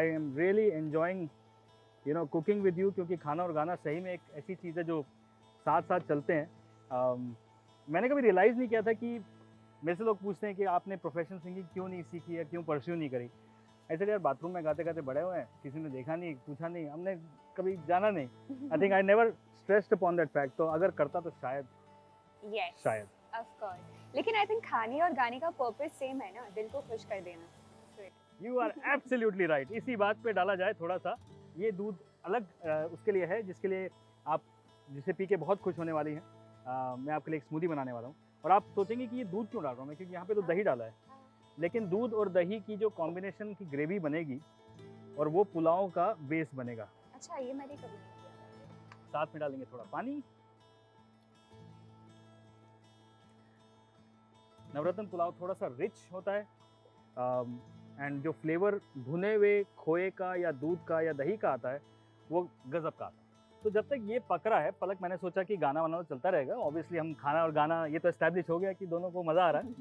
I am really enjoying cooking with you, क्योंकि खाना और गाना सही में एक ऐसी चीज़ है जो साथ साथ चलते हैं। मैंने कभी रियलाइज़ नहीं किया था कि मेरे से लोग पूछते हैं कि आपने प्रोफेशनल सिंगिंग क्यों नहीं सीखी या क्यों परस्यू नहीं करी। ऐसे यार बाथरूम में गाते गाते बड़े हुए हैं, किसी ने देखा नहीं, पूछा नहीं, हमने कभी जाना नहीं। I think I never stressed upon that fact. तो अगर करता तो शायद यस शायद ऑफ कोर्स, लेकिन आई थिंक खाने और गाने का पर्पस सेम है ना, दिल को खुश कर देना। You are absolutely right. इसी बात पे डाला जाए थोड़ा सा, ये दूध अलग उसके लिए है जिसके लिए आप जिसे पी के बहुत खुश होने वाली हैं। मैं आपके लिए एक स्मूदी बनाने वाला हूँ और आप सोचेंगे कि ये दूध क्यों डाल रहा हूँ मैं, क्योंकि यहाँ पे तो दही डाला है। लेकिन दूध और दही की जो कॉम्बिनेशन की ग्रेवी बनेगी और वो पुलाव का बेस बनेगा। अच्छा, ये मैंने कभी नहीं किया। साथ में डालेंगे थोड़ा पानी। नवरत्न पुलाव थोड़ा सा रिच होता है एंड जो फ्लेवर भुने हुए खोए का या दूध का या दही का आता है वो गजब का आता है। तो जब तक ये पक रहा है पलक, मैंने सोचा कि गाना वाना तो चलता रहेगा। ऑब्वियसली हम खाना और गाना ये तो एस्टैब्लिश हो गया कि दोनों को मज़ा आ रहा है,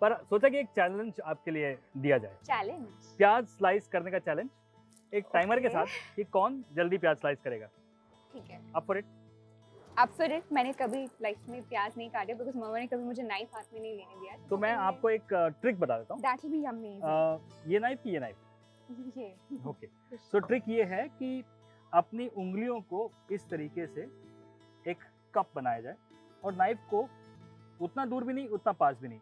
पर सोचा कि एक चैलेंज आपके लिए दिया जाए। चैलेंज? प्याज स्लाइस करने का चैलेंज, एक टाइमर के Okay. साथ कि कौन जल्दी प्याज स्लाइस करेगा। ठीक है, अप फॉर इट। अब फिर मैंने कभी लाइफ में प्याज नहीं काटे बिकॉज़ मम्मा ने कभी मुझे नाइफ हाथ में नहीं लेने दिया। तो मैं आपको एक ट्रिक बता देता हूँ। That will be amazing. ये नाइफ की ये नाइफ, ये ओके। सो ट्रिक ये है कि अपनी उंगलियों को इस तरीके से एक कप बनाया जाए और नाइफ को उतना दूर भी नहीं उतना पास भी नहीं,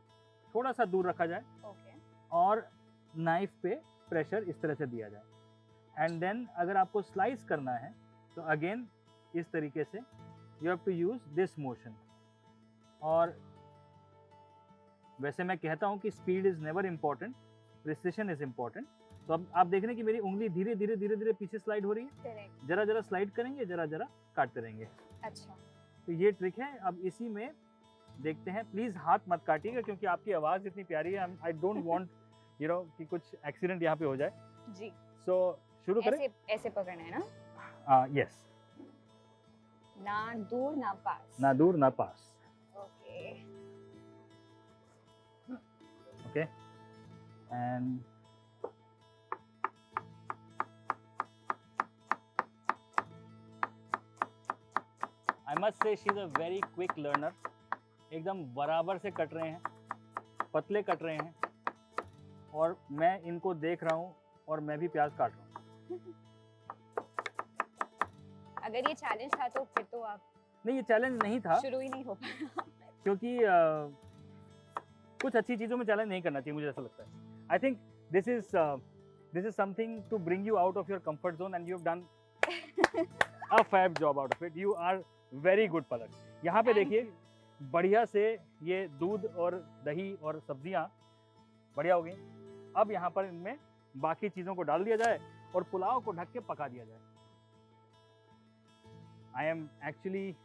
थोड़ा सा दूर रखा जाए ओके। और नाइफ पे प्रेशर इस तरह से दिया जाए। एंड देन अगर आपको स्लाइस करना है तो अगेन इस तरीके से you have to use this motion. और वैसे मैं कहता हूँ कि speed is never important, precision is important. तो अब आप देख रहे हैं कि मेरी उंगली धीरे धीरे धीरे धीरे पीछे स्लाइड हो रही है। करेक्ट। जरा जरा स्लाइड करेंगे, जरा जरा काटते रहेंगे। अच्छा, तो ये ट्रिक है। अब इसी में देखते हैं, प्लीज हाथ मत काटिएगा क्योंकि आपकी आवाज इतनी प्यारी है। आई डोंट वांट कि कुछ एक्सीडेंट यहाँ पे हो जाए। जी। सो शुरू करें। ऐसे ऐसे पकड़ना है ना? यस। ना दूर ना पास। ना दूर ना पास। Okay. Okay and I must say she is a very quick learner. एकदम बराबर से कट रहे हैं, पतले कट रहे हैं और मैं इनको देख रहा हूँ और मैं भी प्याज काट रहा हूँ। अगर ये चैलेंज था तो फिर तो आप नहीं, ये चैलेंज नहीं था शुरू ही नहीं हो पाया। क्योंकि कुछ अच्छी चीज़ों में चैलेंज नहीं करना चाहिए, मुझे ऐसा लगता है। I think this is something to bring you out of your comfort zone and you have done a fab job out of it. You are very good Palak. यहाँ पे देखिए बढ़िया से ये दूध और दही और सब्जियाँ बढ़िया हो गई। अब यहाँ पर इनमें बाकी चीज़ों को डाल दिया जाए और पुलाव को ढक के पका दिया जाए। I am actually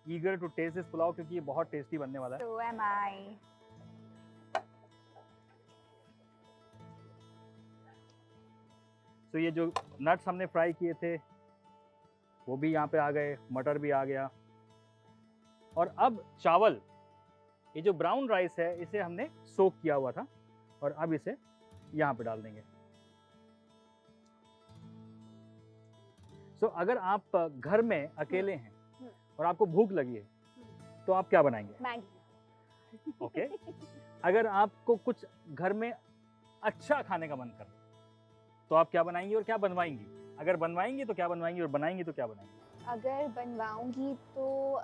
eager to test this pulao क्योंकि ये बहुत टेस्टी बनने वाला है। So am I. तो ये जो नट्स हमने फ्राई किए थे वो भी यहाँ पे आ गए, मटर भी आ गया। और अब चावल, ये जो ब्राउन राइस है इसे हमने सोक किया हुआ था और अब इसे यहाँ पे डाल देंगे। सो अगर आप घर में अकेले हैं और आपको भूख लगी है तो आप क्या बनाएंगे? मैगी। ओके। अगर आपको कुछ घर में अच्छा खाने का मन कर रहा है तो आप क्या बनाएंगी और क्या बनवाएंगी? अगर बनवाएंगी तो क्या बनवाएंगी और बनाएंगी तो क्या बनाएंगी? अगर बनवाऊंगी तो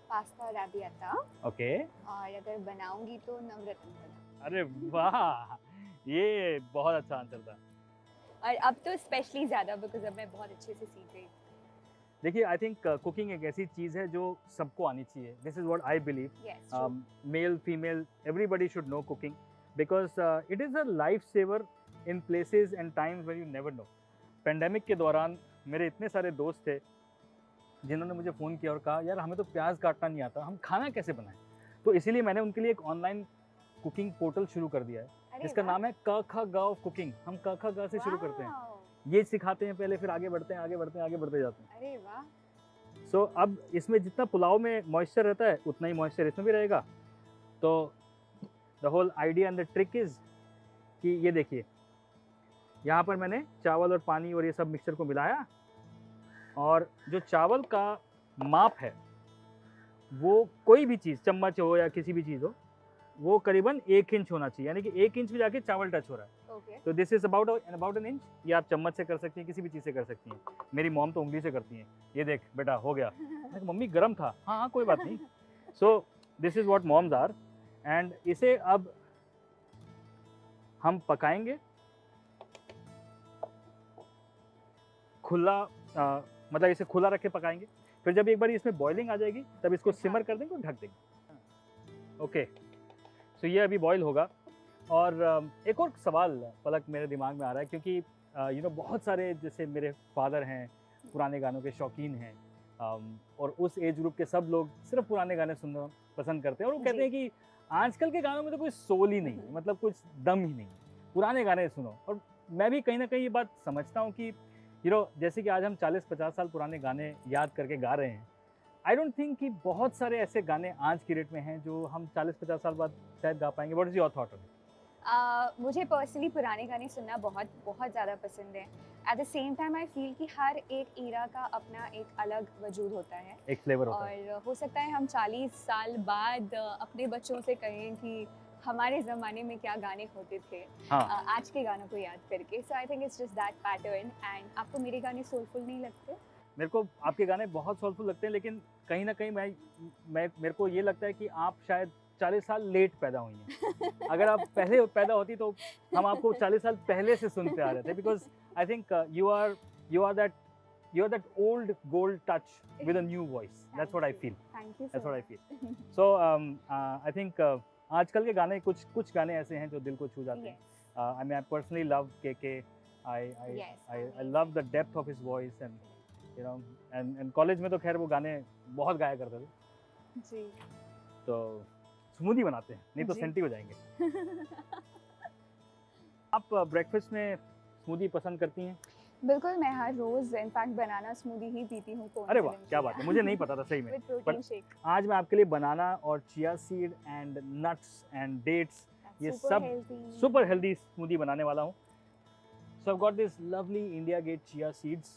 पास्ता राबियाता। ओके। और अगर बनाऊंगी तो नवरत्न पुलाव। अरे वाह, ये बहुत अच्छा आंसर था। और अब तो स्पेशली ज़्यादा बिकॉज अब मैं बहुत अच्छे से सीख गई। देखिए आई थिंक कुकिंग एक ऐसी चीज़ है जो सबको आनी चाहिए। This is what I believe. Yes, true. Male female everybody should know cooking because it is a life saver in places and times when you never know. Pandemic के दौरान मेरे इतने सारे दोस्त थे जिन्होंने मुझे फ़ोन किया और कहा यार हमें तो प्याज काटना नहीं आता, हम खाना कैसे बनाएं? तो इसीलिए मैंने उनके लिए एक ऑनलाइन कुकिंग पोर्टल शुरू कर दिया है अरे जिसका वाह, नाम है क ख ग कुकिंग। हम क ख ग से शुरू करते हैं, वाओ, ये सिखाते हैं पहले, फिर आगे बढ़ते हैं आगे बढ़ते हैं आगे बढ़ते जाते हैं। अरे वाह। सो अब इसमें जितना पुलाव में मॉइस्चर रहता है उतना ही मॉइस्चर इसमें भी रहेगा। तो the whole idea and the trick is कि ये देखिए यहाँ पर मैंने चावल और पानी और ये सब मिक्सचर को मिलाया, और जो चावल का माप है वो कोई भी चीज़, चम्मच हो या किसी भी चीज़ हो, वो करीबन 1 इंच होना चाहिए, यानी कि 1 इंच में जाके चावल टच हो रहा है। ओके तो this is about an inch. ये आप चम्मच से कर सकती हैं, किसी भी चीज़ से कर सकती हैं। मेरी मॉम तो उंगली से करती हैं। ये देख बेटा हो गया। मैंने कहा, मम्मी गरम था। हाँ हाँ कोई बात नहीं। So this is what moms are. And इसे अब हम पकाएंगे खुला, मतलब इसे खुला रख के पकाएंगे। फिर जब एक बार इसमें बॉइलिंग आ जाएगी तब इसको सिमर कर देंगे और ढक देंगे। ओके, सो ये अभी बॉईल होगा। और एक और सवाल पलक मेरे दिमाग में आ रहा है, क्योंकि बहुत सारे जैसे मेरे फादर हैं पुराने गानों के शौकीन हैं, और उस एज ग्रुप के सब लोग सिर्फ पुराने गाने सुनना पसंद करते हैं, और वो कहते हैं कि आजकल के गानों में तो कोई सोल ही नहीं है, मतलब कुछ दम ही नहीं है, पुराने गाने सुनो। और मैं भी कहीं ना कहीं ये बात समझता हूँ कि जैसे कि आज हम 40-50 साल पुराने गाने याद करके गा रहे हैं, आई डोंट थिंक कि बहुत सारे ऐसे गाने आज की डेट में हैं जो हम 40-50 साल बाद शायद गा पाएंगे। What is your thought on it? मुझे पर्सनली पुराने गाने सुनना बहुत बहुत ज़्यादा पसंद है। At the same time I feel कि हर एक ईरा का अपना एक अलग वजूद होता है, एक फ्लेवर होता है। और हो सकता है हम 40 साल बाद अपने बच्चों से कहें कि हमारे ज़माने में क्या गाने होते थे, हाँ, आज के गानों को याद करके। So I think it's just that pattern. And आपको मेरे गाने सोलफुल नहीं लगते? मेरे को आपके गाने बहुत सोलफुल लगते हैं, लेकिन कहीं ना कहीं मैं मेरे को ये लगता है कि आप शायद 40 साल लेट पैदा हुई हैं। अगर आप पहले पैदा होती तो हम आपको 40 साल पहले से सुनते आ रहे थे, because I think you are that old gold touch with a new voice. That's what I feel. Thank you That's so what I much. feel. So I think आजकल के गाने कुछ गाने ऐसे हैं जो दिल को छू जाते हैं. I mean, I personally love KK. I love the depth of his voice, and college में तो खैर वो गाने बहुत गाया करते थे. जी तो स्मूदी बनाते हैं, नहीं तो जी। सेंटी हो जाएंगे. आप ब्रेकफास्ट में स्मूदी पसंद करती हैं? बिल्कुल, मैं हर रोज इनफैक्ट बनाना स्मूदी ही पीती हूँ। अरे वाह, क्या बात है, मुझे नहीं पता था सही में. With protein shake. आज मैं आपके लिए बनाना और chia seed and nuts and dates, ये सब सुपर हेल्दी स्मूदी बनाने वाला हूँ. So I've got this lovely India Gate chia seeds.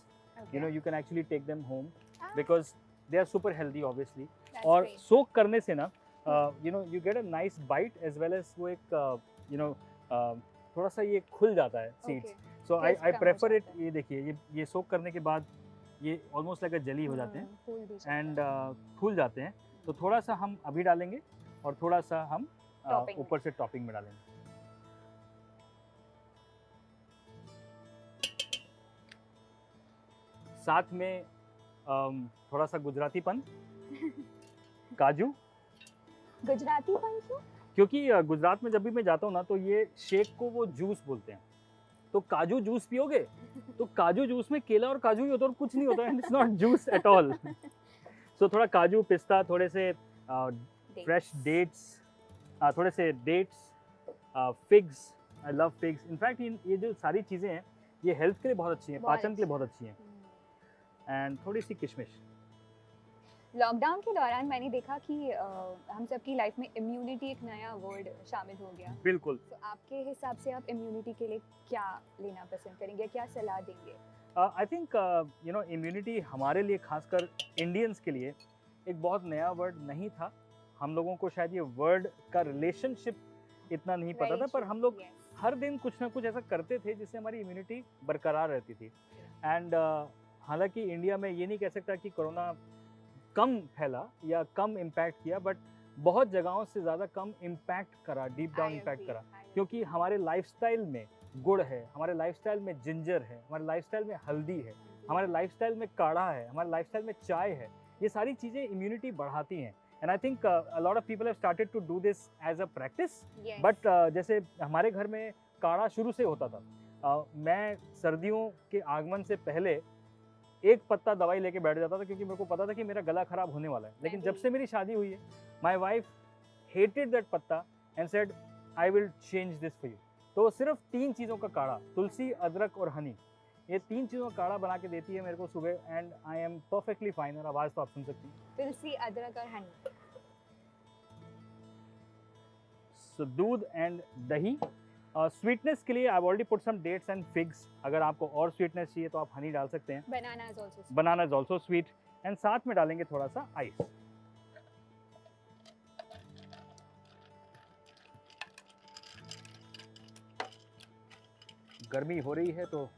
You can actually take them home because they are super healthy obviously. और soak करने से ना you get a nice bite as well as वो एक थोड़ा सा ये खुल जाता है seeds. So I prefer it. ये देखिए, ये soak करने के बाद ये almost like a jelly हो जाते हैं and फूल जाते हैं. तो थोड़ा सा हम अभी डालेंगे और थोड़ा सा हम ऊपर से टॉपिंग में डालेंगे. साथ में थोड़ा सा गुजरातीपन, काजू. गुजरातीपन क्यों? क्योंकि गुजरात में जब भी मैं जाता हूँ ना तो ये शेक को वो जूस बोलते हैं. तो काजू जूस पियोगे तो काजू जूस में केला और काजू ही होता है और कुछ नहीं होता है. It's not juice at all. So थोड़ा काजू, पिस्ता, थोड़े से फ्रेश डेट्स, थोड़े से dates, figs. I love figs. In fact ये जो सारी चीज़ें हैं ये हेल्थ के लिए बहुत अच्छी हैं, पाचन के लिए बहुत अच्छी हैं. एंड थोड़ी सी किशमिश. लॉकडाउन के दौरान मैंने देखा कि हम सबकी लाइफ में इम्यूनिटी एक नया वर्ड शामिल हो गया. बिल्कुल. तो आपके हिसाब से आप इम्यूनिटी के लिए क्या लेना पसंद करेंगे, क्या सलाह देंगे? आई थिंक इम्यूनिटी हमारे लिए, खासकर इंडियंस के लिए, एक बहुत नया वर्ड नहीं था. हम लोगों को शायद ये वर्ड का रिलेशनशिप इतना नहीं पता था, पर हम लोग हर दिन कुछ ना कुछ ऐसा करते थे जिससे हमारी इम्यूनिटी बरकरार रहती थी. एंड हालांकि इंडिया में ये नहीं कह सकता कि कोरोना कम फैला या कम इम्पैक्ट किया, बट बहुत जगहों से ज़्यादा कम इम्पैक्ट करा, डीप डाउन इम्पैक्ट करा. क्योंकि हमारे लाइफस्टाइल में गुड़ है, हमारे लाइफस्टाइल में जिंजर है, हमारे लाइफस्टाइल में हल्दी है, हमारे लाइफस्टाइल में काढ़ा है, हमारे लाइफस्टाइल में चाय है. ये सारी चीज़ें इम्यूनिटी बढ़ाती हैं. And I think a lot of people have started to do this as a practice. But जैसे हमारे घर में काढ़ा शुरू से होता था. मैं सर्दियों के आगमन से पहले एक पत्ता दवाई लेके बैठ जाता था, क्योंकि मेरे को पता था कि मेरा गला खराब होने वाला है. लेकिन जब से मेरी शादी हुई है, माय वाइफ हेटेड दैट पत्ता and said I will change this for you. तो सिर्फ 3 चीज़ों का काढ़ा, तुलसी, अदरक और हनी, ये 3 चीज़ों का काढ़ा बना के देती है मेरे को सुबह, and I am perfectly fine. और आवाज़ तो आप सुन सकती हैं. तुलसी, अदरक और हनी. सो दूध एंड दही स्वीटनेस के लिए I already put some dates and figs. अगर आपको और स्वीटनेस चाहिए तो आप हनी डाल सकते हैं. Banana is also banana is also sweet. And साथ में डालेंगे थोड़ा सा आइस. गर्मी हो रही है तो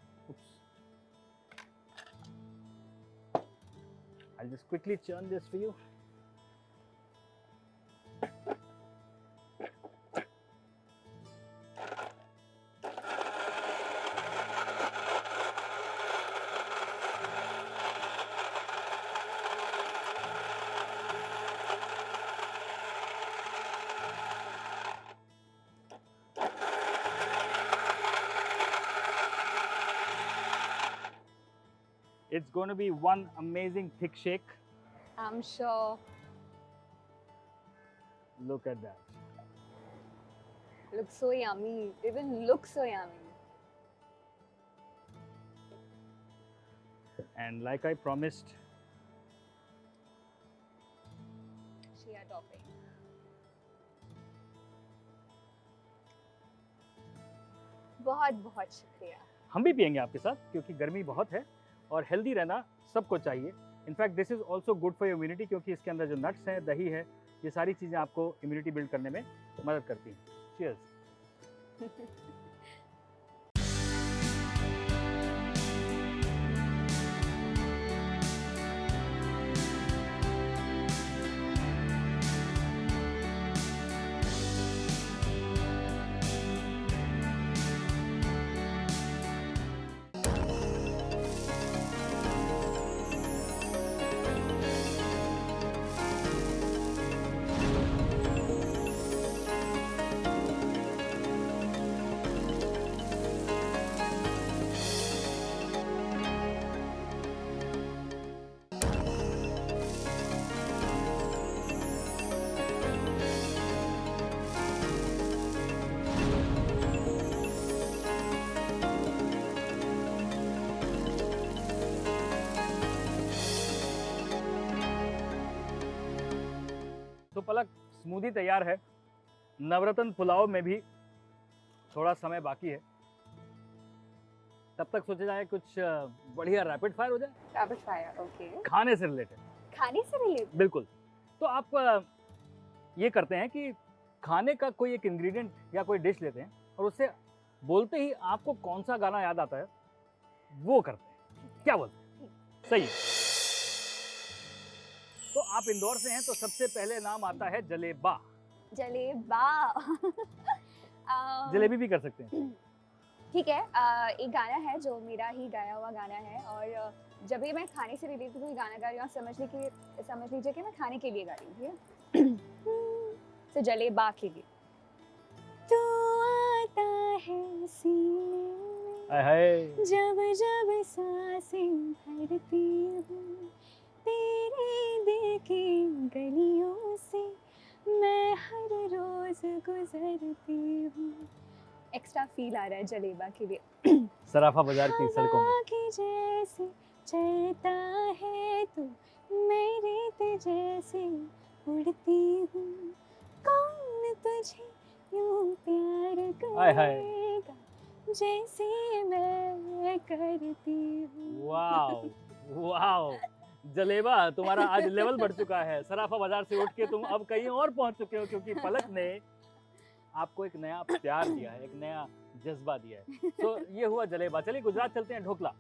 I'll just quickly churn this for you. It's going to be one amazing thick shake. I am sure. Look at that. Looks so yummy. Even looks so yummy. And like I promised, Shea topping. बहुत बहुत शुक्रिया. हम भी पियेंगे आपके साथ क्योंकि गर्मी बहुत है और हेल्दी रहना सबको चाहिए. In fact this is also good for immunity क्योंकि इसके अंदर जो नट्स हैं, दही है, ये सारी चीज़ें आपको इम्यूनिटी बिल्ड करने में मदद करती हैं. चीयर्स. तो पलक, स्मूदी तैयार है. नवरत्न पुलाव में भी थोड़ा समय बाकी है. तब तक सोचा जाए कुछ बढ़िया रैपिड फायर हो जाए. Rapid fire. Okay. खाने से रिलेटेड. खाने से रिलेटेड. बिल्कुल. तो आप ये करते हैं कि खाने का कोई एक इंग्रेडिएंट या कोई डिश लेते हैं और उससे बोलते ही आपको कौन सा गाना याद आता है वो करते हैं. क्या बोलते हैं? सही है. तो आप इंदौर से हैं तो सबसे पहले नाम आता है जलेबा. जलेबा. जलेबी भी कर सकते हैं. ठीक है. एक गाना है जो मेरा ही गाया हुआ गाना है और जब भी मैं खाने से रिलेटेड कोई गाना गा रही हूँ, समझ लीजिए कि मैं खाने के लिए गा रही हूँ. ठीक है. तो जलेबा के लिए. तू आता है सीने में हाय हाय. जब जब सांसें भरती हूँ, तेरे दिल की गलियों से मैं हर रोज गुजरती हूँ. एक्स्ट्रा फील आ रहा है जलेबा के लिए. सराफा बाजार की सड़कों में. हवा की जैसे चलता है तू, मैं रेत जैसे उड़ती हूँ. कौन तुझे यूं प्यार हाय हाय. करेगा जैसे मैं करती हूँ. Wow wow. जलेबा, तुम्हारा आज लेवल बढ़ चुका है. सराफा बाजार से उठ के तुम अब कहीं और पहुंच चुके हो क्योंकि पलक ने आपको एक नया प्यार दिया है, एक नया जज्बा दिया है. तो ये हुआ जलेबा. चलिए गुजरात चलते हैं. ढोकला.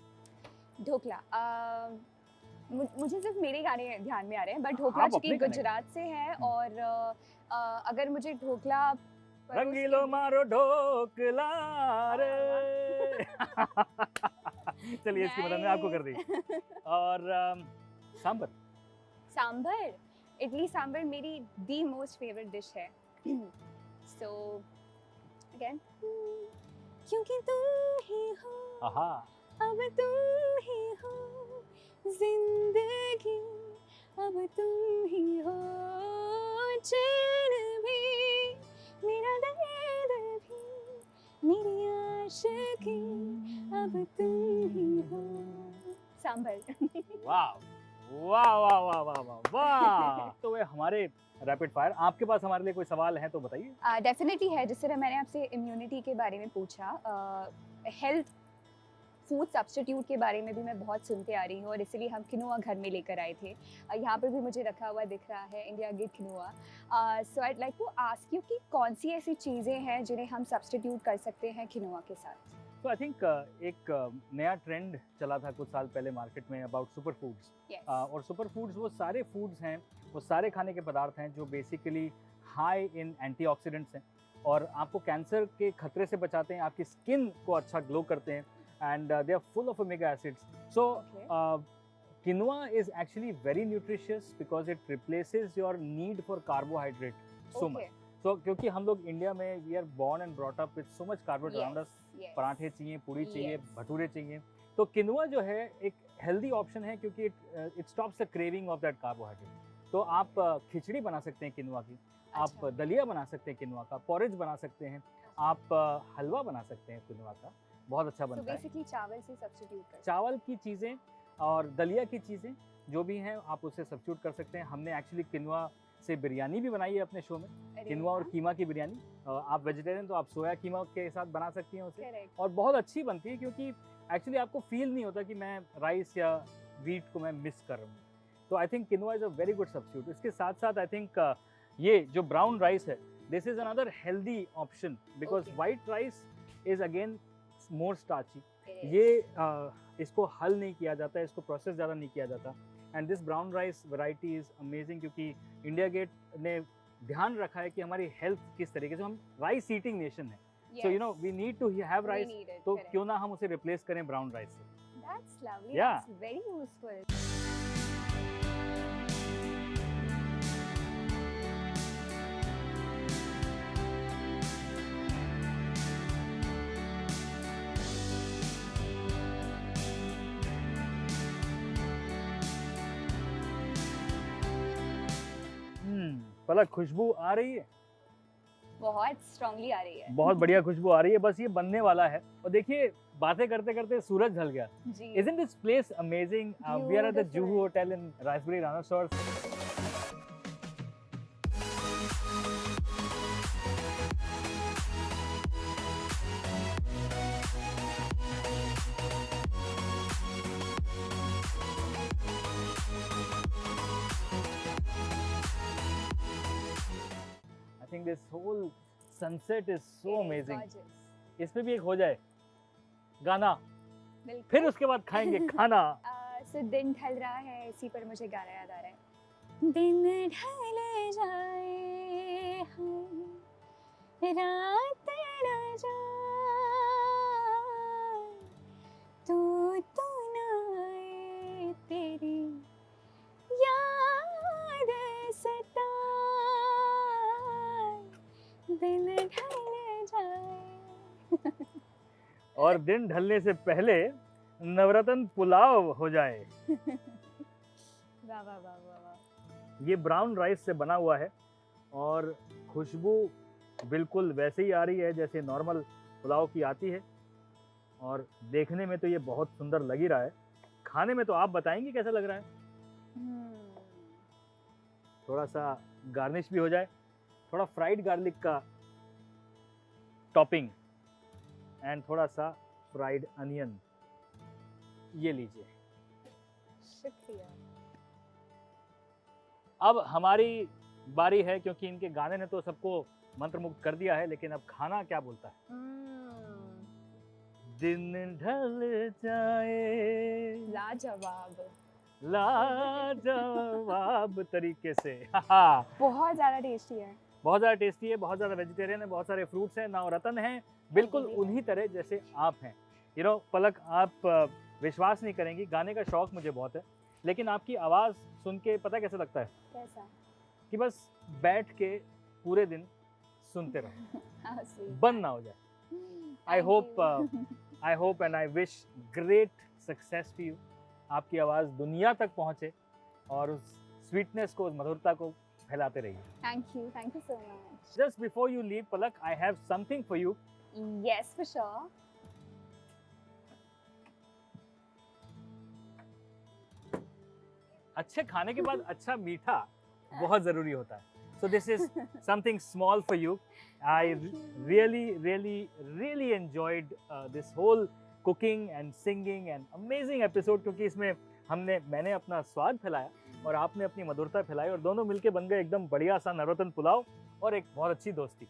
ढोकला. मुझे सिर्फ मेरे गाने ध्यान में आ रहे हैं, बट ढोकला आप चूंकि अपने गाने गुजरात से है और अगर मुझे ढोकला परोस के रंगीलो मारो ढोकला रे. चलिए इसकी मदद मैं आपको कर दी. और सांबर. सांभर. इडली सांभर मेरी दी मोस्ट फेवरेट डिश है. सो अगेन, क्योंकि तुम ही हो, आहा. अब तुम ही हो जिंदगी, अब तुम ही हो चैन भी, मेरा दर्द भी, मेरी आशिकी, अब तुम ही हो. सांभर. वाओ वाह वाह वाह वाह वाह वाह। तो वे हमारे रैपिड फायर, आपके पास हमारे लिए कोई सवाल है तो बताइए। डेफिनेटली है। जिस तरह मैंने आपसे इम्यूनिटी के बारे में पूछा, हेल्थ फूड सब्स्टिट्यूट के बारे में भी मैं बहुत सुनते आ रही हूँ, और इसीलिए हम किनोआ घर में लेकर आए थे। यहाँ पर भी मुझे रखा हुआ दिख रहा है India Gate quinoa. So I like to ask you कि कौन सी ऐसी चीज़ें हैं जिन्हें हम सब्स्टिट्यूट कर सकते हैं किनोआ के साथ। तो आई थिंक एक नया ट्रेंड चला था कुछ साल पहले मार्केट में अबाउट सुपर फूड्स। Yes. और सुपर फूड्स वो सारे फूड्स हैं, वो सारे खाने के पदार्थ हैं जो बेसिकली हाई इन एंटीऑक्सीडेंट्स हैं और आपको कैंसर के खतरे से बचाते हैं, आपकी स्किन को अच्छा ग्लो करते हैं, and they are full of omega acids. So Okay. quinoa is actually very nutritious because it replaces your need for carbohydrate so much. Okay. So क्योंकि हम लोग इंडिया में we are born and brought up with so much carbohydrate around us, Yes. पराठे चाहिए, पूड़ी चाहिए, Yes. Bhature चाहिए, तो किनुआ जो है एक हेल्दी ऑप्शन है क्योंकि it stops the craving of that carbohydrate. तो आप खिचड़ी बना सकते हैं किनुआ की, आप अच्छा। दलिया बना सकते हैं किनुआ का, पॉरेज बना सकते हैं, आप हलवा बना सकते हैं किनुआ का, बहुत अच्छा So बनता है। basically चावल से सब्स्टिट्यूट कर। चावल की चीज़ें और दलिया की चीज़ें जो भी हैं आप उससे सब्स्टिट्यूट कर सकते हैं। हमने एक्चुअली किनुआ से बिरयानी भी बनाई है अपने शो में, अरे किनुआ और वाह, कीमा की बिरयानी। आप वेजिटेरियन तो आप सोया कीमा के साथ बना सकती हैं उसे, correct. और बहुत अच्छी बनती है क्योंकि एक्चुअली आपको फील नहीं होता कि मैं राइस या वीट को मैं मिस कर रहा हूँ। तो I think किनुआ is a very good substitute. इसके साथ साथ आई थिंक ये जो ब्राउन राइस है, this is another healthy option because Okay. White rice is again more starchy. It is. ये इसको हल नहीं किया जाता है, इसको प्रोसेस ज़्यादा नहीं किया जाता, and this brown rice variety is amazing क्योंकि इंडिया गेट ने ध्यान रखा है कि हमारी हेल्थ किस तरीके से, हम राइस ईटिंग नेशन है, so you know we need to have We राइस, need it, तो correct. क्यों ना हम उसे रिप्लेस करें ब्राउन राइस से। That's lovely. Yeah. That's very useful. पलक खुशबू आ रही है, बहुत स्ट्रांगली आ रही है। बहुत बढ़िया खुशबू आ रही है, बस ये बनने वाला है। और देखिए बातें करते करते सूरज ढल गया। जी। Isn't this place amazing? We are at the Beautiful. Juhu Hotel in Raspberry Rana Shores. I think this whole sunset is so It is amazing. gorgeous. इसमें भी एक हो जाए गाना, बिल्कुल। फिर उसके बाद खाएंगे खाना। सो दिन ढल रहा है, इसी पर मुझे गाना याद आ रहा है। दिन ढल जाए हम, रात न जाए, तू न आए, तेरी याद सताए, दिन ढल जाए। और दिन ढलने से पहले नवरत्न पुलाव हो जाए। वाह वाह वाह वाह वाह। ये ब्राउन राइस से बना हुआ है और खुशबू बिल्कुल वैसे ही आ रही है जैसे नॉर्मल पुलाव की आती है, और देखने में तो ये बहुत सुंदर लग ही रहा है। खाने में तो आप बताएंगे कैसा लग रहा है। थोड़ा सा गार्निश भी हो जाए, थोड़ा फ्राइड गार्लिक का टॉपिंग एंड थोड़ा सा फ्राइड अनियन, ये लीजिए। शुक्रिया। अब हमारी बारी है क्योंकि इनके गाने ने तो सबको मंत्रमुग्ध कर दिया है, लेकिन अब खाना क्या बोलता है। दिन ढल जाए, लाजवाब। लाजवाब तरीके से। बहुत ज़्यादा टेस्टी है। बहुत ज़्यादा टेस्टी है, बहुत ज़्यादा वेजिटेरियन है, बहुत सारे फ्रूट्स हैं, नवरत्न हैं, बिल्कुल भी है। उन्हीं तरह जैसे आप हैं। यू नो पलक, आप विश्वास नहीं करेंगी, गाने का शौक मुझे बहुत है, लेकिन आपकी आवाज़ सुन के पता कैसा लगता है कैसा? कि बस बैठ के पूरे दिन सुनते रहो, How sweet. बंद ना हो जाए। I Thank hope you. I hope and I wish great success to you. आपकी आवाज़ दुनिया तक पहुँचे और उस स्वीटनेस को, उस मधुरता को फैलाते रहिए। Thank you so much. Just before you leave, Palak, I have something for you. Yes, for sure. अच्छे खाने के बाद अच्छा मीठा बहुत जरूरी होता है. So this is something small for you. I really enjoyed this whole cooking and singing and amazing episode क्योंकि इसमें मैंने अपना स्वाद फैलाया और आपने अपनी मधुरता फैलाई और दोनों मिलके बन गए एकदम बढ़िया सा नवरत्न पुलाव और एक बहुत अच्छी दोस्ती.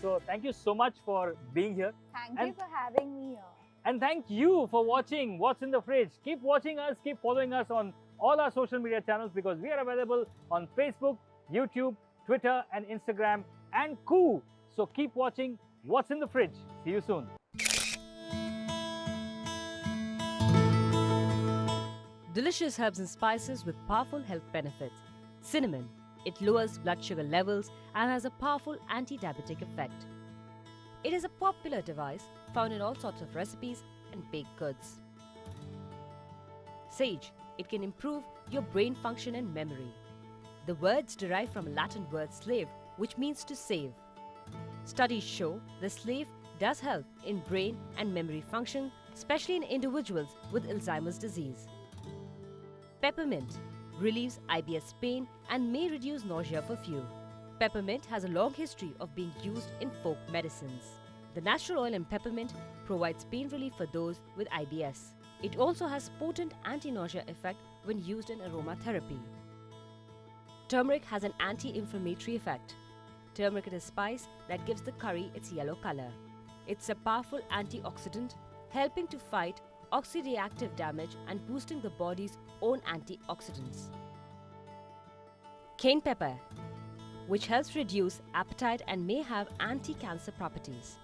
So thank you so much for being here. Thank And- you for having me here. And thank you for watching What's in the Fridge. Keep watching us, keep following us on all our social media channels because we are available on Facebook, YouTube, Twitter, and Instagram, and Koo. So keep watching What's in the Fridge. See you soon. Delicious herbs and spices with powerful health benefits. Cinnamon. It lowers blood sugar levels and has a powerful anti-diabetic effect. It is a popular device found in all sorts of recipes and baked goods. Sage. It can improve your brain function and memory. The words derive from a Latin word slave, which means to save. Studies show the slave does help in brain and memory function, especially in individuals with Alzheimer's disease. Peppermint relieves IBS pain and may reduce nausea for few. Peppermint has a long history of being used in folk medicines. The natural oil in peppermint provides pain relief for those with IBS. It also has potent anti-nausea effect when used in aromatherapy. Turmeric has an anti-inflammatory effect. Turmeric is a spice that gives the curry its yellow color. It's a powerful antioxidant, helping to fight oxidative damage and boosting the body's own antioxidants. Cayenne pepper, which helps reduce appetite and may have anti-cancer properties.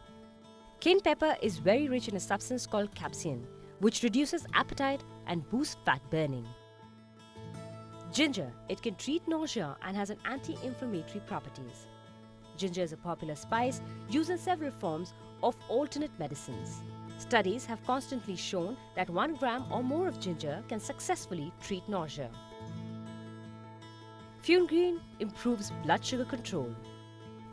Cayenne pepper is very rich in a substance called capsaicin, which reduces appetite and boosts fat burning. Ginger, it can treat nausea and has an anti-inflammatory properties. Ginger is a popular spice used in several forms of alternate medicines. Studies have constantly shown that 1 gram or more of ginger can successfully treat nausea. Fenugreek improves blood sugar control.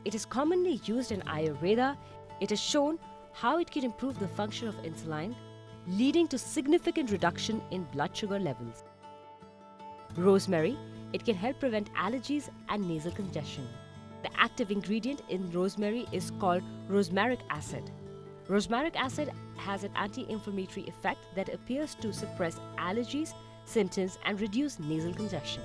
It is commonly used in Ayurveda. It has shown how it can improve the function of insulin, leading to significant reduction in blood sugar levels. Rosemary, it can help prevent allergies and nasal congestion. The active ingredient in rosemary is called rosmaric acid. Rosmaric acid has an anti-inflammatory effect that appears to suppress allergies, symptoms, and reduce nasal congestion.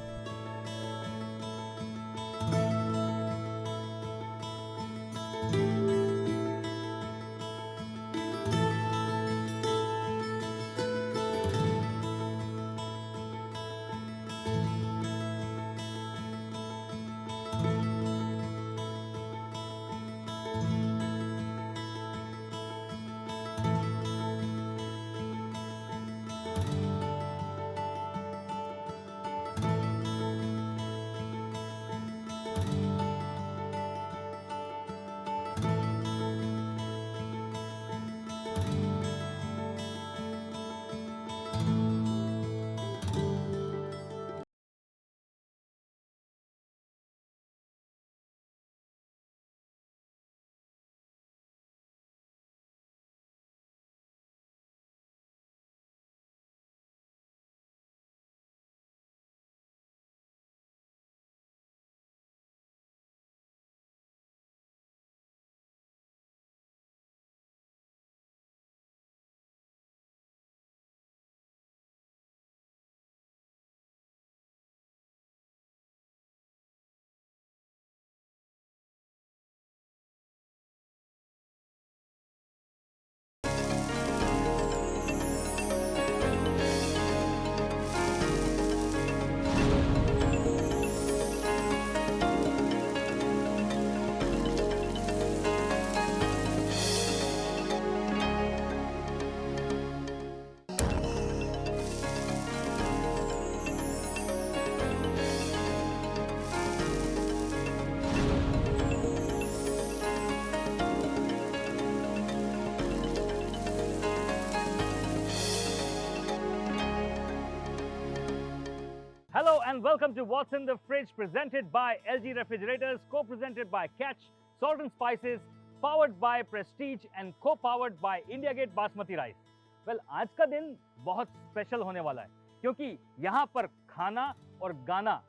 and welcome to What's in the Fridge, presented by LG Refrigerators, co-presented by Catch, Salt and Spices, powered by Prestige and co-powered by India Gate Basmati Rice. Well, आज का दिन बहुत special होने वाला है क्योंकि यहाँ पर खाना और गाना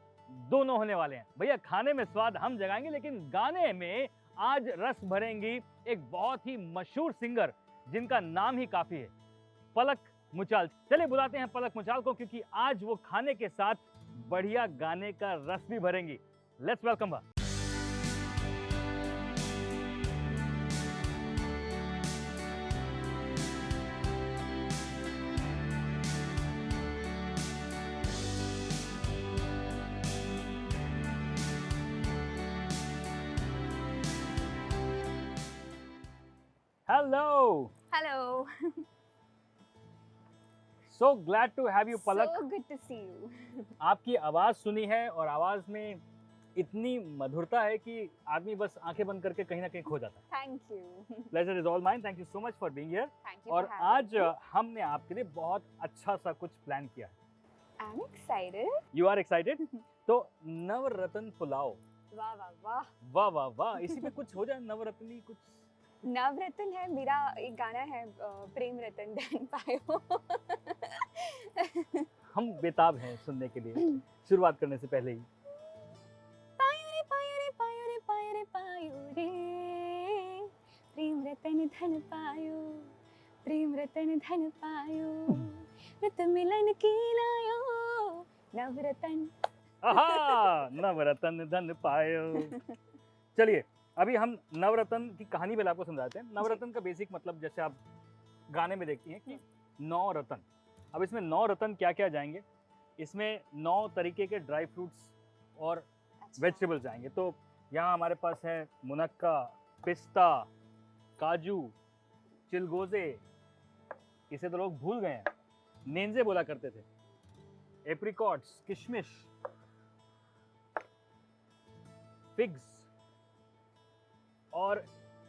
दोनों होने वाले हैं। भैया खाने में स्वाद हम जगाएंगे, लेकिन गाने में आज रस भरेंगी एक बहुत ही मशहूर सिंगर जिनका नाम ही काफी है, पलक मुचाल। चलिए बुलाते हैं पलक मुचाल को, क्योंकि आज वो खाने के साथ बढ़िया गाने का रस भी भरेंगी। Let's welcome her. Hello. Hello. So glad to have you, Palak. So good to see you. आपकी आवाज सुनी है और आवाज में इतनी मधुरता है कि आदमी बस आंखें बंद करके कहीं ना कहीं खो जाता है। Thank you. Pleasure is all mine. Thank you so much for being here. Thank you और for having आज me. हमने आपके लिए बहुत अच्छा सा कुछ प्लान किया है। I'm excited. You are excited? तो नवरत्न पुलाव। वाह वाह वाह. वाह वाह वाह, इसी पे कुछ हो जाए, नवरत्नी कुछ। नवरत्न है, मेरा एक गाना है प्रेम रतन धन पायो. हम बेताब हैं सुनने के लिए शुरुआत करने से पहले ही। पायो रे पायो रे पायो रे पायो रे पायो रे, प्रेम रतन धन पायो, प्रेम रतन धन पायो, रत मिलन की लायो नवरत्न. आहा, नवरत्न धन पायो। चलिए अभी हम नवरत्न की कहानी पहले आपको समझाते हैं। नवरत्न का बेसिक मतलब जैसे आप गाने में देखती हैं कि 9 रत्न। अब इसमें 9 रत्न क्या क्या जाएंगे, इसमें 9 तरीके के ड्राई फ्रूट्स और वेजिटेबल्स जाएंगे। तो यहाँ हमारे पास है मुनक्का, पिस्ता, काजू, चिलगोजे, इसे तो लोग भूल गए हैं, नेंजे बोला करते थे, एप्रिकॉट्स, किशमिश, फिग्स और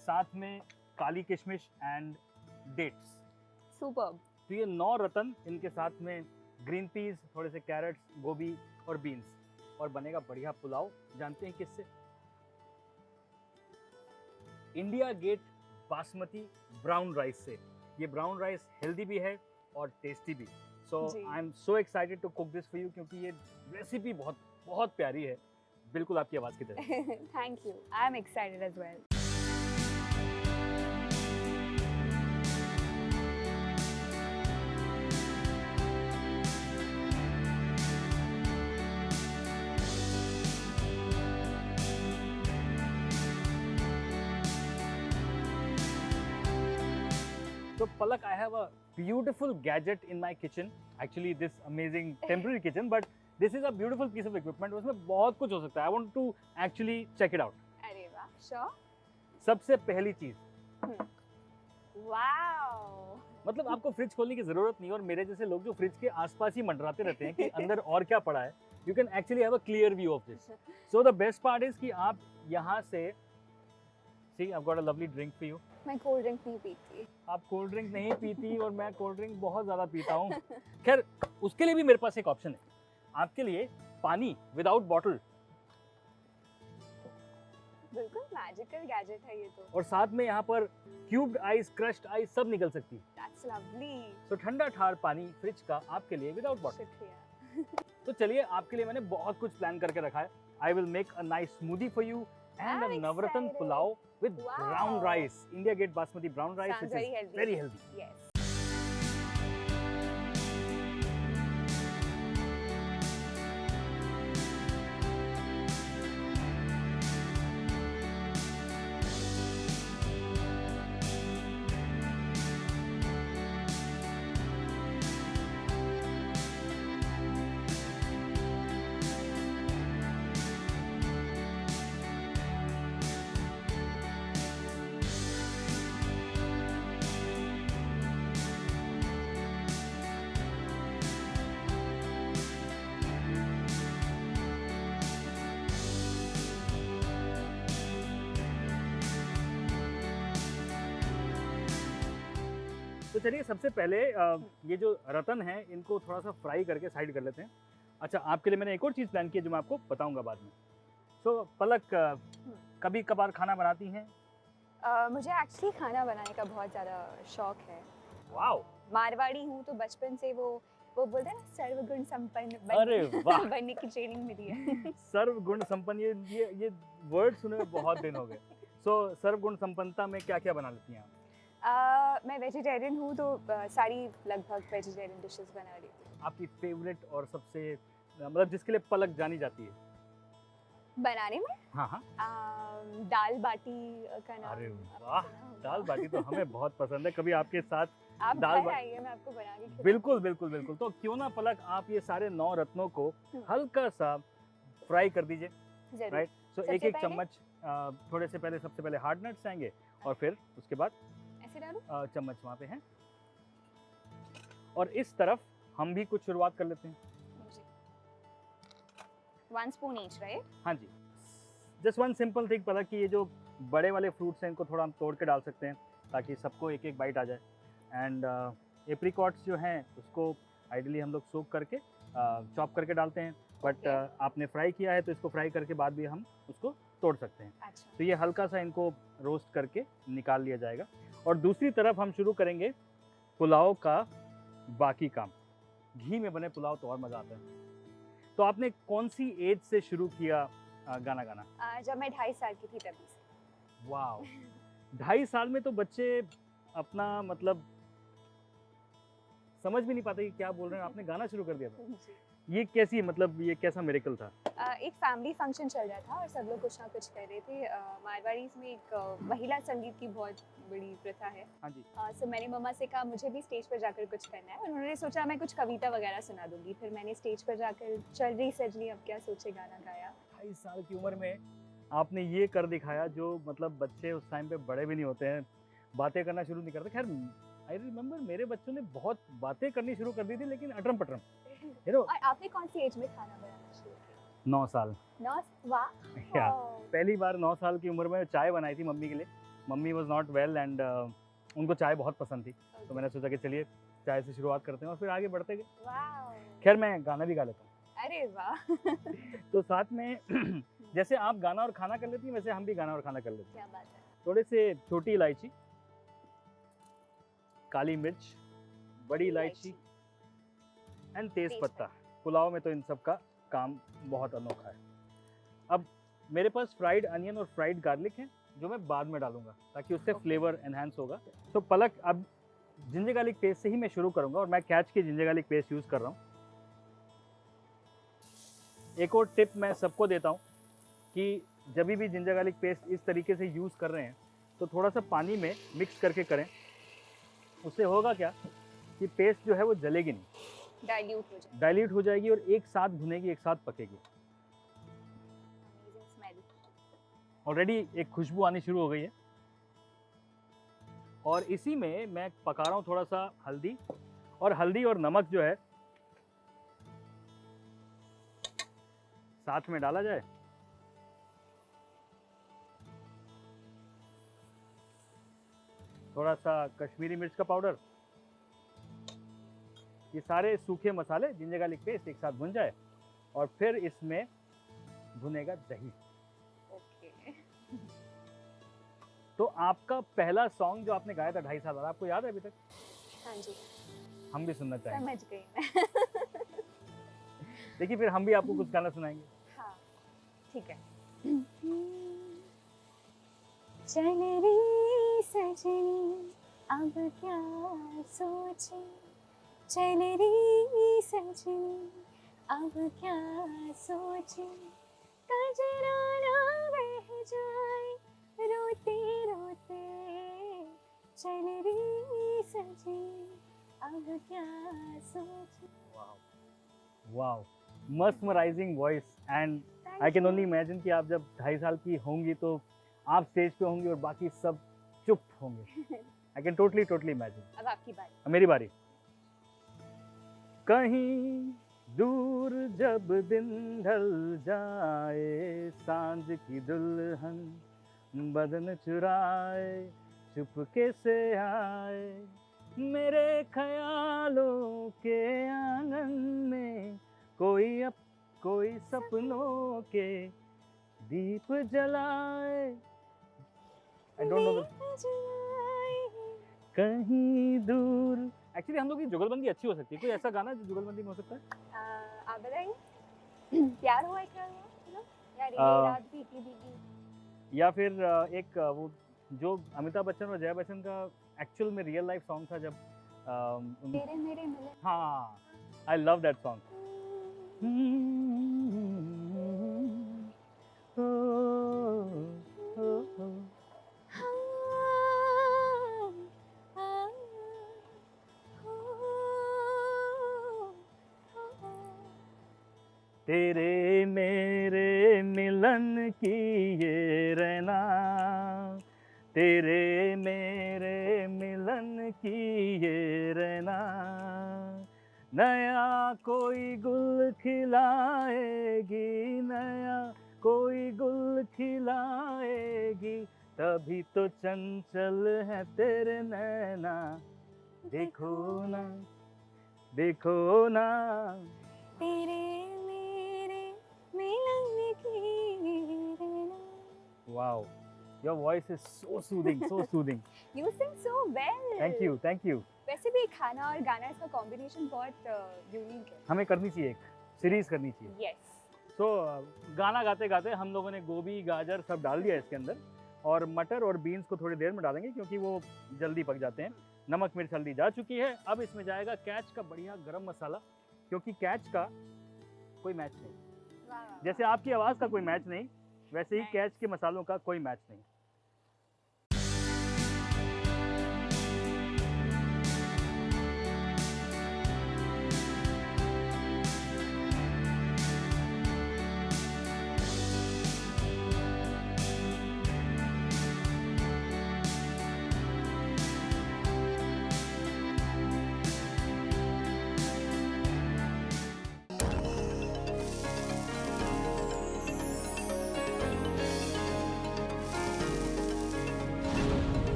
साथ में काली किशमिश एंड डेट्स। सुपर्ब. तो ये 9 रत्न, इनके साथ में ग्रीन पीस, थोड़े से कैरेट्स, गोभी और बीन्स, और बनेगा बढ़िया पुलाव। जानते हैं किससे? India Gate basmati brown rice से। ये ब्राउन राइस हेल्दी भी है और टेस्टी भी। So I am so excited to cook this for you, क्योंकि ये रेसिपी बहुत बहुत प्यारी है, बिल्कुल आपकी आवाज़ की तरह। Thank you. I'm excited as well. So Palak, I have a beautiful gadget in my kitchen. Actually, this amazing temporary kitchen, but this is a beautiful piece of equipment. उसमें बहुत कुछ हो सकता है. I want to actually check it out. अरे वाह. Sure. सबसे पहली चीज, Wow. मतलब आपको फ्रिज खोलने की जरूरत नहीं, और मेरे जैसे लोग जो फ्रिज के आसपास ही मंडराते रहते हैं कि अंदर और क्या पड़ा है, you can actually have a clear view of this. So the best part is कि आप यहाँ से, see, I've got a lovely drink for you. मैं कोल्ड ड्रिंक नहीं पीती. आप कोल्ड ड्रिंक नहीं पीती और मैं कोल्ड ड्रिंक बहुत ज़्यादा पीता हूँ। खैर उसके लिए भी मेरे पास एक ऑप्शन है, आपके लिए पानी विदाउट बॉटल, बिल्कुल मैजिकल गैजेट है ये तो. और साथ में यहाँ पर क्यूब्ड आइस, क्रश्ड आइस सब निकल सकती है। That's lovely. तो ठंडा ठार पानी फ्रिज का आपके लिए विदाउट बॉटल। शुक्रिया. तो चलिए आपके लिए मैंने बहुत कुछ प्लान करके रखा है। I will make a nice smoothie for you and a I'm Navratan excited. Pulao with Wow. Brown rice, India Gate basmati brown rice, Sounds which very is healthy. Very healthy. Yes. तो चलिए सबसे पहले ये जो रतन है इनको थोड़ा सा फ्राई करके साइड कर लेते हैं। अच्छा, आपके लिए मैंने एक और चीज़ प्लान की है जो मैं आपको बताऊंगा बाद में। सो पलक, कभी कभार खाना बनाती हैं? मुझे एक्चुअली खाना बनाने का बहुत ज़्यादा शौक है। वाओ! मारवाड़ी हूँ तो बचपन से वो बोलते हैं ना सर्वगुण संपन्न अरे वाह! बनने की ट्रेनिंग मिली है। सर्वगुण संपन्न, ये वर्ड सुने हुए बहुत दिन हो गए। सो सर्वगुण संपन्नता में क्या-क्या बना लेती हैं आप? मैं वेजिटेरियन हूँ तो सारी लगभग वेजिटेरियन डिशेस बना लेती हूँ। आपकी फेवरेट और सबसे मतलब जिसके लिए पलक जानी जाती है? बनाने में हाँ, हाँ। दाल बाटी का नाम अरे आपने वाह! सुना होगा। दाल बाटी तो हमें बहुत पसंद है। कभी आपके साथ आप दाल घर बा आइए, मैं आपको बना के खिलाऊंगी। बिल्कुल, बिल्कुल, बिल्कुल। तो क्यों ना पलक आप ये सारे 9 रत्नों को हम्म। हल्का-सा फ्राई कर दीजिए, जरूर। राइट? सो सबसे एक-एक पहले? चम्मच थोड़े से पहले सबसे पहले हार्ड नट्स आएँगे और फिर उसके बाद ऐसे डालूं? चम्मच वहाँ पे हैं। और इस तरफ हम भी कुछ शुरुआत कर लेते हैं। जी। 1 स्पून ईच, राइट? हाँ जी। जस्ट वन सिंपल थिंग पलक कि ये जो बड़े वाले फ्रूट्स हैं इनको थोड़ा हम तोड़ के डाल सकते हैं ताकि सबको एक-एक बाइट आ जाए। एंड एप्रिकॉट्स जो हैं उसको आइडियली हम लोग सोक करके चॉप करके डालते हैं। But Okay. आपने फ्राई किया है तो इसको फ्राई करके बाद भी हम उसको तोड़ सकते हैं। अच्छा। तो ये हल्का सा इनको रोस्ट करके निकाल लिया जाएगा। और दूसरी तरफ हम शुरू करेंगे पुलाव का बाकी काम। घी में बने पुलाव तो और मज़ा आता है। तो आपने कौन सी एज से शुरू किया गाना गाना? जब मैं 2.5 साल की थी तभी से। वाओ! 2.5 साल में तो बच्चे अपना मतलब समझ भी नहीं पाते कि क्या बोल रहे हैं, आपने गाना शुरू कर दिया था। जी। ये कैसी मतलब ये कैसा मिरेकल था? एक फैमिली फंक्शन चल रहा था और सब लोग कुछ ना कुछ कर रहे थे। मारवाड़ीज में एक महिला संगीत की बहुत बड़ी प्रथा है। हाँ जी। सो मैंने मम्मा से कहा मुझे भी स्टेज पर जाकर कुछ करना है। उन्होंने सोचा मैं कुछ कविता वगैरह सुना दूंगी। फिर मैंने स्टेज पर जाकर चल रही सज रही अब क्या सोचे गाना गाया। 2.5 साल की उम्र में आपने ये कर दिखाया जो मतलब बच्चे उस टाइम पे बड़े भी नहीं होते हैं, बातें करना शुरू नहीं करते। खैर आई रिमेंबर मेरे बच्चों ने बहुत बातें करनी शुरू कर दी थी लेकिन अटरम-पटरम। यू नो और आपने कौन सी एज में खाना बनाना शुरू किया? 9 साल। 9? वाह। या पहली बार 9 साल की उम्र में चाय बनाई थी मम्मी के लिए। Mummy was not well and उनको चाय बहुत पसंद थी। तो मैंने सोचा कि चलिए चाय से शुरुआत करते हैं और फिर आगे बढ़ते गए। वाह। खैर मैं गाना भी गा लेता हूँ। अरे वाह। तो साथ में जैसे आप गाना और खाना कर लेती हैं वैसे हम भी गाना और खाना कर लेते हैं। क्या बात है। थोड़े से छोटी इलायची, काली मिर्च, बड़ी इलायची एंड तेज पत्ता। पुलाव में तो इन सब का काम बहुत अनोखा है। अब मेरे पास फ्राइड अनियन और फ्राइड गार्लिक है जो मैं बाद में डालूंगा ताकि उससे Okay. फ्लेवर एनहांस होगा। तो पलक अब जिंजर गार्लिक पेस्ट से ही मैं शुरू करूंगा और मैं कैच की जिंजर गार्लिक पेस्ट यूज़ कर रहा हूँ। एक और टिप मैं सबको देता हूँ कि जब भी जिंजर गार्लिक पेस्ट इस तरीके से यूज़ कर रहे हैं तो थोड़ा सा पानी में मिक्स करके करें। उससे होगा क्या कि पेस्ट जो है वो जलेगी नहीं, डाइल्यूट हो जाएगी और एक साथ भुनेगी, एक साथ पकेगी। Amazing smell. ऑलरेडी एक खुशबू आनी शुरू हो गई है और इसी में मैं पका रहा हूँ थोड़ा सा हल्दी। और हल्दी और नमक जो है साथ में डाला जाए। थोड़ा सा कश्मीरी मिर्च का पाउडर। ये सारे सूखे मसाले जिंजर गार्लिक पेस्ट एक साथ भुन जाए और फिर इसमें भुनेगा दही। Okay. तो आपका पहला सॉन्ग जो आपने गाया था 2.5 साल बाद, आपको याद है अभी तक? हाँ जी, हम भी सुनना चाहेंगे। समझ गई मैं। देखिए फिर हम भी आपको कुछ गाना सुनाएंगे। हाँ, ठीक है। चल रही सजनी अब क्या सोचे, चल रही सजनी अब क्या सोचे, कजरा ना बह जाए रोते रोते, चल रही सजनी अब क्या सोचे। Wow, mesmerising voice and I can only imagine कि आप जब 2.5 साल की होंगी तो आप स्टेज पे होंगी और बाकी सब चुप होंगे। I can totally imagine. अब आपकी बारी। मेरी बारी। कहीं दूर जब दिन ढल जाए, सांझ की दुल्हन बदन चुराए, चुपके से आए मेरे ख्यालों के आंगन में, कोई सपनों के दीप जलाए। आई डोंट नो कहीं दूर। एक्चुअली हम लोग की जुगलबंदी अच्छी हो सकती है। कोई ऐसा गाना जो जुगलबंदी में हो सकता है? आप बताइए। प्यार हुआ क्या हुआ ना, यार ये आ, रात भीगी भीगी। या फिर एक वो जो अमिताभ बच्चन और जया बच्चन का एक्चुअल में रियल लाइफ सॉन्ग था जब तेरे मेरे मिले। हाँ, आई लव दैट सॉन्ग। तेरे मेरे मिलन की ये रहना, तेरे मेरे मिलन की ये रहना, नया कोई गुल खिलाएगी, नया कोई गुल खिलाएगी, तभी तो चंचल है तेरे नैना, देखो ना देखो ना। तेरे मेरे मिलन की रहना। Wow, your voice is so soothing, so soothing. You sing so well. Thank you, thank you. वैसे भी खाना और गाना इसका कॉम्बिनेशन बहुत यूनिक है। हमें करनी चाहिए, एक सीरीज करनी चाहिए। यस। तो गाना गाते गाते हम लोगों ने गोभी गाजर सब डाल दिया इसके अंदर, और मटर और बीन्स को थोड़ी देर में डालेंगे क्योंकि वो जल्दी पक जाते हैं। नमक मिर्च हल्दी जा चुकी है। अब इसमें जाएगा कैच का बढ़िया गरम मसाला, क्योंकि कैच का कोई मैच नहीं। जैसे आपकी आवाज़ का कोई मैच नहीं, वैसे ही कैच के मसालों का कोई मैच नहीं।